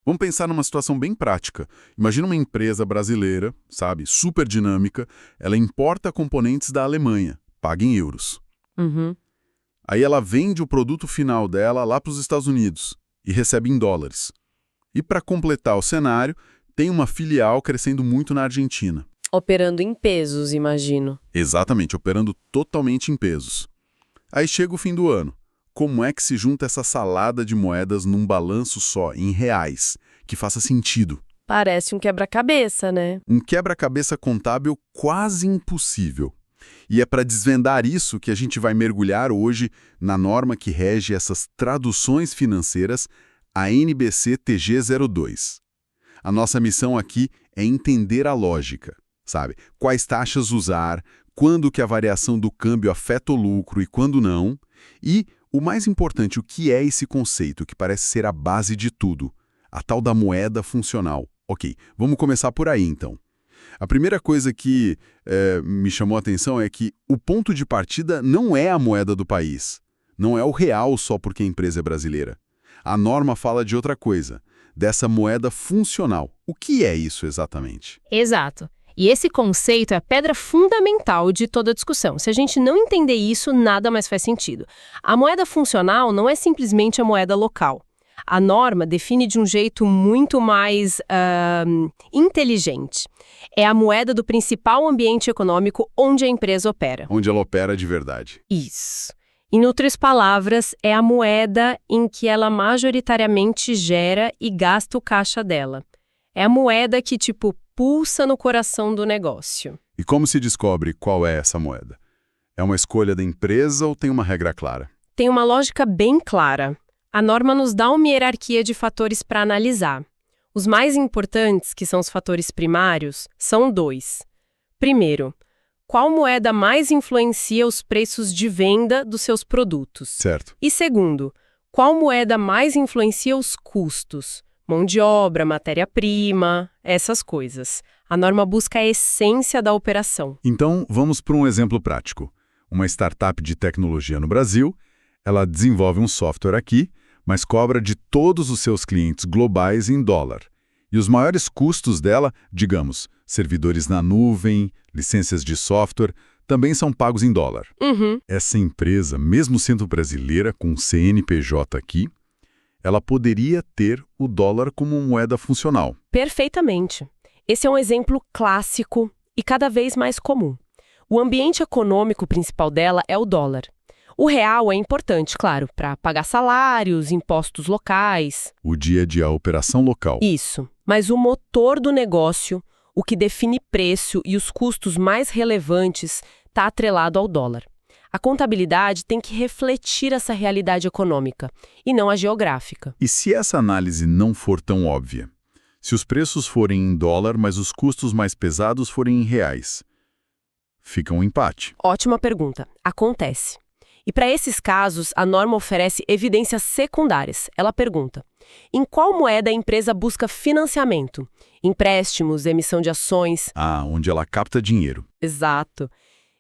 Vamos pensar numa situação bem prática. Imagina uma empresa brasileira, sabe, super dinâmica, ela importa componentes da Alemanha, paga em euros. Uhum. Aí ela vende o produto final dela lá para os Estados Unidos e recebe em dólares. E para completar o cenário, tem uma filial crescendo muito na Argentina. Operando em pesos, imagino. Exatamente, operando totalmente em pesos. Aí chega o fim do ano. Como é que se junta essa salada de moedas num balanço só, em reais, que faça sentido? Parece um quebra-cabeça, né? Um quebra-cabeça contábil quase impossível. E é para desvendar isso que a gente vai mergulhar hoje na norma que rege essas traduções financeiras, a NBC TG02. A nossa missão aqui é entender a lógica, sabe? Quais taxas usar, quando que a variação do câmbio afeta o lucro e quando não, e, o mais importante, o que é esse conceito que parece ser a base de tudo, a tal da moeda funcional. Ok, vamos começar por aí então. A primeira coisa que me chamou a atenção é que o ponto de partida não é a moeda do país. Não é o real só porque a empresa é brasileira. A norma fala de outra coisa, dessa moeda funcional. O que é isso exatamente? Exato. E esse conceito é a pedra fundamental de toda a discussão. Se a gente não entender isso, nada mais faz sentido. A moeda funcional não é simplesmente a moeda local. A norma define de um jeito muito mais inteligente. É a moeda do principal ambiente econômico onde a empresa opera. Onde ela opera de verdade. Isso. Em outras palavras, é a moeda em que ela majoritariamente gera e gasta o caixa dela. É a moeda que, pulsa no coração do negócio. E como se descobre qual é essa moeda? É uma escolha da empresa ou tem uma regra clara? Tem uma lógica bem clara. A norma nos dá uma hierarquia de fatores para analisar. Os mais importantes, que são os fatores primários, são 2. Primeiro, qual moeda mais influencia os preços de venda dos seus produtos? Certo. E segundo, qual moeda mais influencia os custos? Mão de obra, matéria-prima, essas coisas. A norma busca a essência da operação. Então, vamos para um exemplo prático. Uma startup de tecnologia no Brasil, ela desenvolve um software aqui, mas cobra de todos os seus clientes globais em dólar. E os maiores custos dela, digamos, servidores na nuvem, licenças de software, também são pagos em dólar. Uhum. Essa empresa, mesmo sendo brasileira, com CNPJ aqui, ela poderia ter o dólar como moeda funcional. Perfeitamente. Esse é um exemplo clássico e cada vez mais comum. O ambiente econômico principal dela é o dólar. O real é importante, claro, para pagar salários, impostos locais. O dia a dia, a operação local. Isso. Mas o motor do negócio, o que define preço e os custos mais relevantes, está atrelado ao dólar. A contabilidade tem que refletir essa realidade econômica, e não a geográfica. E se essa análise não for tão óbvia? Se os preços forem em dólar, mas os custos mais pesados forem em reais? Fica um empate. Ótima pergunta. Acontece. E para esses casos, a norma oferece evidências secundárias. Ela pergunta: em qual moeda a empresa busca financiamento? Empréstimos, emissão de ações? Ah, onde ela capta dinheiro. Exato.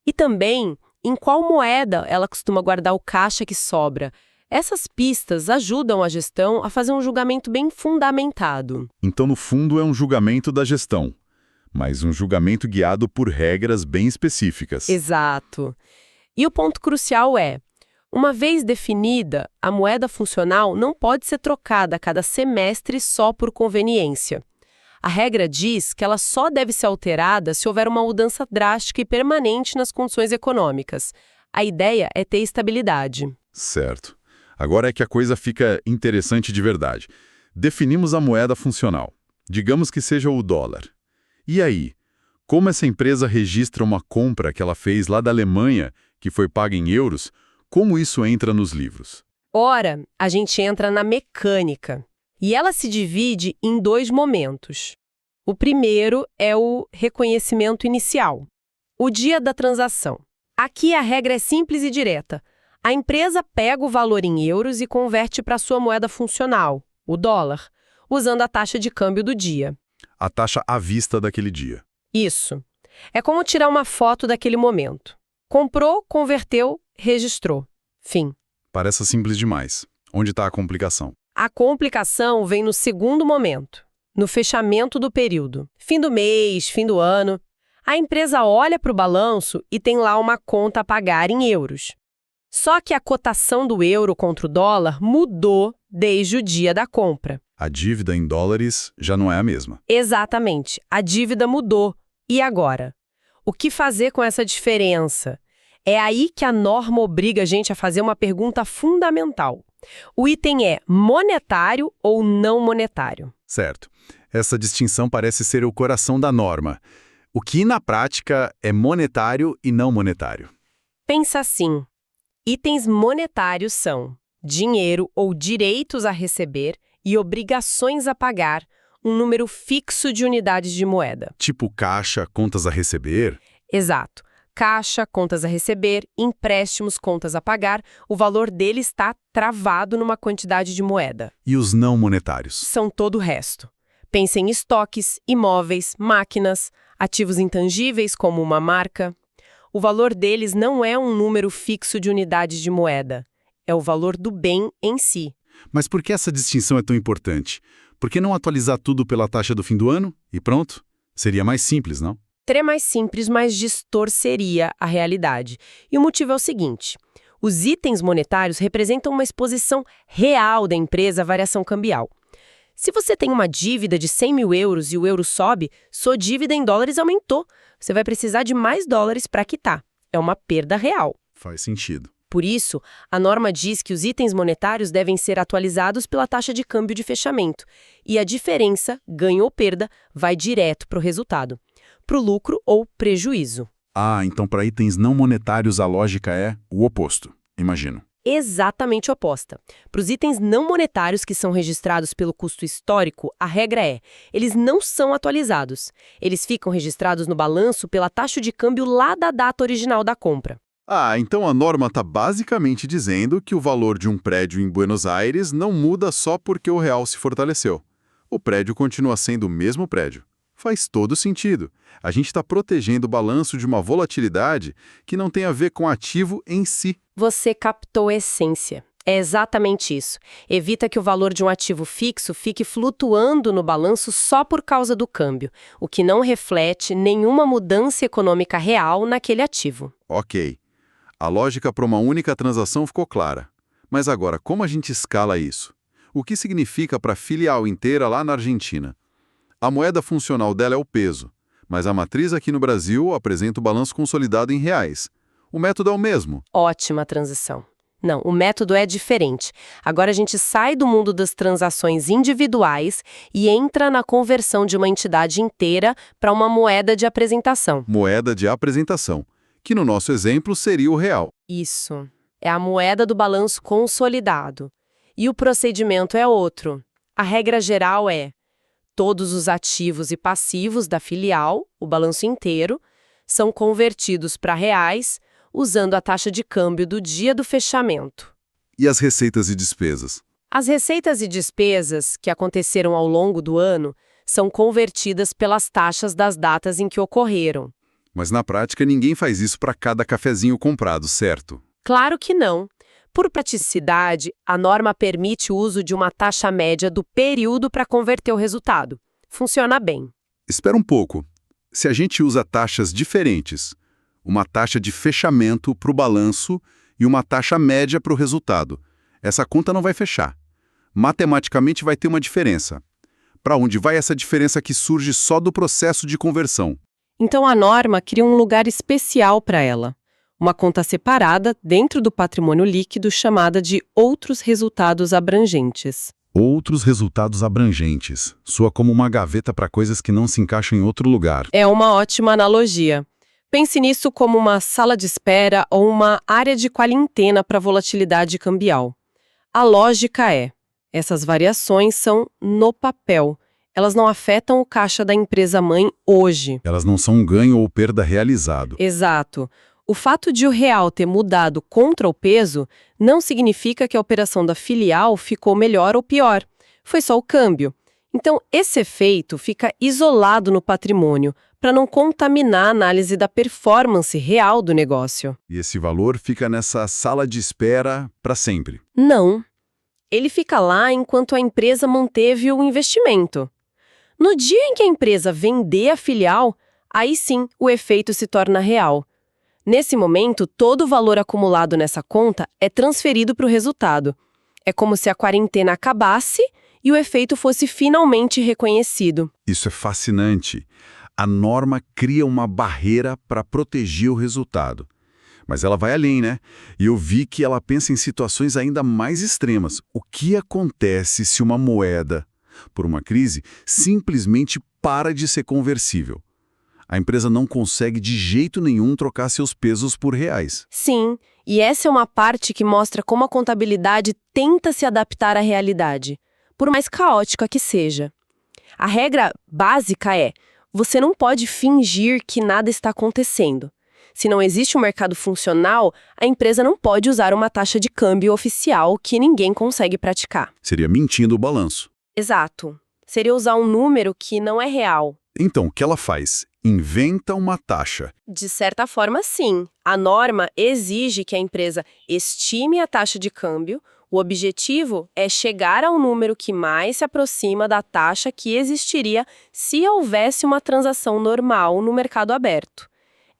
E também, em qual moeda ela costuma guardar o caixa que sobra? Essas pistas ajudam a gestão a fazer um julgamento bem fundamentado. Então, no fundo, é um julgamento da gestão, mas um julgamento guiado por regras bem específicas. Exato. E o ponto crucial é: uma vez definida, a moeda funcional não pode ser trocada a cada semestre só por conveniência. A regra diz que ela só deve ser alterada se houver uma mudança drástica e permanente nas condições econômicas. A ideia é ter estabilidade. Certo. Agora é que a coisa fica interessante de verdade. Definimos a moeda funcional. Digamos que seja o dólar. E aí? Como essa empresa registra uma compra que ela fez lá da Alemanha, que foi paga em euros, como isso entra nos livros? Ora, a gente entra na mecânica. E ela se divide em 2 momentos. O primeiro é o reconhecimento inicial, o dia da transação. Aqui a regra é simples e direta. A empresa pega o valor em euros e converte para sua moeda funcional, o dólar, usando a taxa de câmbio do dia. A taxa à vista daquele dia. Isso. É como tirar uma foto daquele momento. Comprou, converteu, registrou. Fim. Parece simples demais. Onde está a complicação? A complicação vem no segundo momento, no fechamento do período. Fim do mês, fim do ano. A empresa olha para o balanço e tem lá uma conta a pagar em euros. Só que a cotação do euro contra o dólar mudou desde o dia da compra. A dívida em dólares já não é a mesma. Exatamente, a dívida mudou. E agora? O que fazer com essa diferença? É aí que a norma obriga a gente a fazer uma pergunta fundamental. O item é monetário ou não monetário? Certo. Essa distinção parece ser o coração da norma. O que, na prática, é monetário e não monetário? Pensa assim. Itens monetários são dinheiro ou direitos a receber e obrigações a pagar, um número fixo de unidades de moeda. Tipo caixa, contas a receber? Exato. Caixa, contas a receber, empréstimos, contas a pagar, o valor dele está travado numa quantidade de moeda. E os não monetários? São todo o resto. Pense em estoques, imóveis, máquinas, ativos intangíveis como uma marca. O valor deles não é um número fixo de unidades de moeda. É o valor do bem em si. Mas por que essa distinção é tão importante? Por que não atualizar tudo pela taxa do fim do ano e pronto? Seria mais simples, não? Seria mais simples, mas distorceria a realidade. E o motivo é o seguinte: os itens monetários representam uma exposição real da empresa à variação cambial. Se você tem uma dívida de 100 mil euros e o euro sobe, sua dívida em dólares aumentou. Você vai precisar de mais dólares para quitar. É uma perda real. Faz sentido. Por isso, a norma diz que os itens monetários devem ser atualizados pela taxa de câmbio de fechamento. E a diferença, ganho ou perda, vai direto para o resultado. Para o lucro ou prejuízo. Ah, então para itens não monetários a lógica é o oposto, imagino. Exatamente oposta. Para os itens não monetários que são registrados pelo custo histórico, a regra é: eles não são atualizados. Eles ficam registrados no balanço pela taxa de câmbio lá da data original da compra. Ah, então a norma está basicamente dizendo que o valor de um prédio em Buenos Aires não muda só porque o real se fortaleceu. O prédio continua sendo o mesmo prédio. Faz todo sentido. A gente está protegendo o balanço de uma volatilidade que não tem a ver com o ativo em si. Você captou a essência. É exatamente isso. Evita que o valor de um ativo fixo fique flutuando no balanço só por causa do câmbio, o que não reflete nenhuma mudança econômica real naquele ativo. Ok. A lógica para uma única transação ficou clara. Mas agora, como a gente escala isso? O que significa para a filial inteira lá na Argentina? A moeda funcional dela é o peso, mas a matriz aqui no Brasil apresenta o balanço consolidado em reais. O método é o mesmo. Ótima transição. Não, o método é diferente. Agora a gente sai do mundo das transações individuais e entra na conversão de uma entidade inteira para uma moeda de apresentação. Moeda de apresentação, que no nosso exemplo seria o real. Isso. É a moeda do balanço consolidado. E o procedimento é outro. A regra geral é: todos os ativos e passivos da filial, o balanço inteiro, são convertidos para reais usando a taxa de câmbio do dia do fechamento. E as receitas e despesas? As receitas e despesas que aconteceram ao longo do ano são convertidas pelas taxas das datas em que ocorreram. Mas na prática ninguém faz isso para cada cafezinho comprado, certo? Claro que não. Por praticidade, a norma permite o uso de uma taxa média do período para converter o resultado. Funciona bem. Espera um pouco. Se a gente usa taxas diferentes, uma taxa de fechamento para o balanço e uma taxa média para o resultado, essa conta não vai fechar. Matematicamente vai ter uma diferença. Para onde vai essa diferença que surge só do processo de conversão? Então a norma cria um lugar especial para ela. Uma conta separada dentro do patrimônio líquido chamada de outros resultados abrangentes. Outros resultados abrangentes. Soa como uma gaveta para coisas que não se encaixam em outro lugar. É uma ótima analogia. Pense nisso como uma sala de espera ou uma área de quarentena para volatilidade cambial. A lógica é: essas variações são no papel. Elas não afetam o caixa da empresa-mãe hoje. Elas não são um ganho ou perda realizado. Exato. O fato de o real ter mudado contra o peso não significa que a operação da filial ficou melhor ou pior. Foi só o câmbio. Então, esse efeito fica isolado no patrimônio, para não contaminar a análise da performance real do negócio. E esse valor fica nessa sala de espera para sempre. Não. Ele fica lá enquanto a empresa manteve o investimento. No dia em que a empresa vender a filial, aí sim o efeito se torna real. Nesse momento, todo o valor acumulado nessa conta é transferido para o resultado. É como se a quarentena acabasse e o efeito fosse finalmente reconhecido. Isso é fascinante. A norma cria uma barreira para proteger o resultado. Mas ela vai além, né? E eu vi que ela pensa em situações ainda mais extremas. O que acontece se uma moeda, por uma crise, simplesmente para de ser conversível? A empresa não consegue de jeito nenhum trocar seus pesos por reais. Sim, e essa é uma parte que mostra como a contabilidade tenta se adaptar à realidade, por mais caótica que seja. A regra básica é: você não pode fingir que nada está acontecendo. Se não existe um mercado funcional, a empresa não pode usar uma taxa de câmbio oficial que ninguém consegue praticar. Seria mentindo o balanço. Exato. Seria usar um número que não é real. Então, o que ela faz? Inventa uma taxa. De certa forma, sim. A norma exige que a empresa estime a taxa de câmbio. O objetivo é chegar a um número que mais se aproxima da taxa que existiria se houvesse uma transação normal no mercado aberto.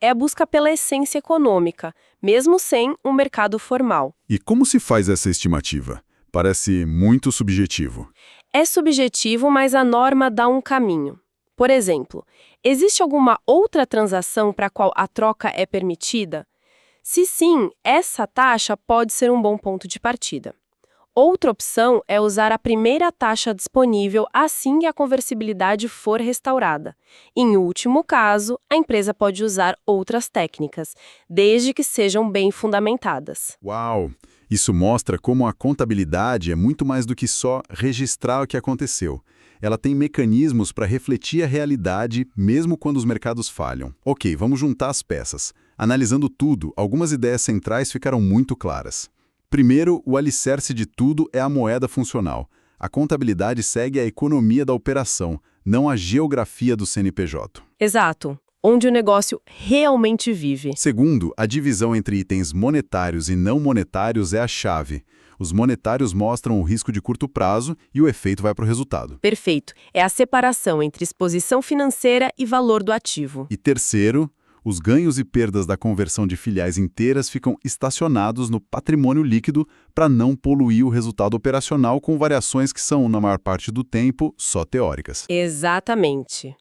É a busca pela essência econômica, mesmo sem um mercado formal. E como se faz essa estimativa? Parece muito subjetivo. É subjetivo, mas a norma dá um caminho. Por exemplo, existe alguma outra transação para a qual a troca é permitida? Se sim, essa taxa pode ser um bom ponto de partida. Outra opção é usar a primeira taxa disponível assim que a conversibilidade for restaurada. Em último caso, a empresa pode usar outras técnicas, desde que sejam bem fundamentadas. Uau! Isso mostra como a contabilidade é muito mais do que só registrar o que aconteceu. Ela tem mecanismos para refletir a realidade, mesmo quando os mercados falham. Ok, vamos juntar as peças. Analisando tudo, algumas ideias centrais ficaram muito claras. Primeiro, o alicerce de tudo é a moeda funcional. A contabilidade segue a economia da operação, não a geografia do CNPJ. Exato. Onde o negócio realmente vive. Segundo, a divisão entre itens monetários e não monetários é a chave. Os monetários mostram o risco de curto prazo e o efeito vai para o resultado. Perfeito. É a separação entre exposição financeira e valor do ativo. E terceiro, os ganhos e perdas da conversão de filiais inteiras ficam estacionados no patrimônio líquido para não poluir o resultado operacional com variações que são, na maior parte do tempo, só teóricas. Exatamente.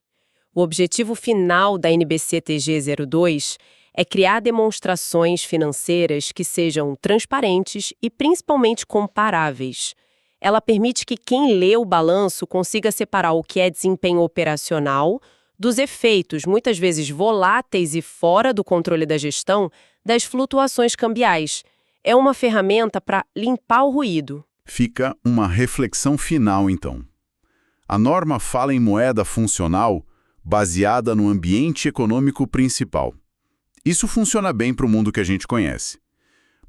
O objetivo final da NBC-TG 02 é criar demonstrações financeiras que sejam transparentes e principalmente comparáveis. Ela permite que quem lê o balanço consiga separar o que é desempenho operacional dos efeitos, muitas vezes voláteis e fora do controle da gestão, das flutuações cambiais. É uma ferramenta para limpar o ruído. Fica uma reflexão final, então. A norma fala em moeda funcional baseada no ambiente econômico principal. Isso funciona bem para o mundo que a gente conhece.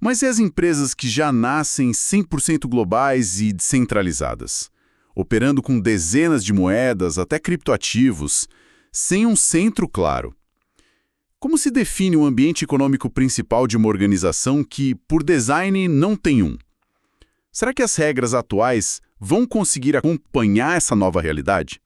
Mas e as empresas que já nascem 100% globais e descentralizadas, operando com dezenas de moedas, até criptoativos, sem um centro claro? Como se define o ambiente econômico principal de uma organização que, por design, não tem um? Será que as regras atuais vão conseguir acompanhar essa nova realidade?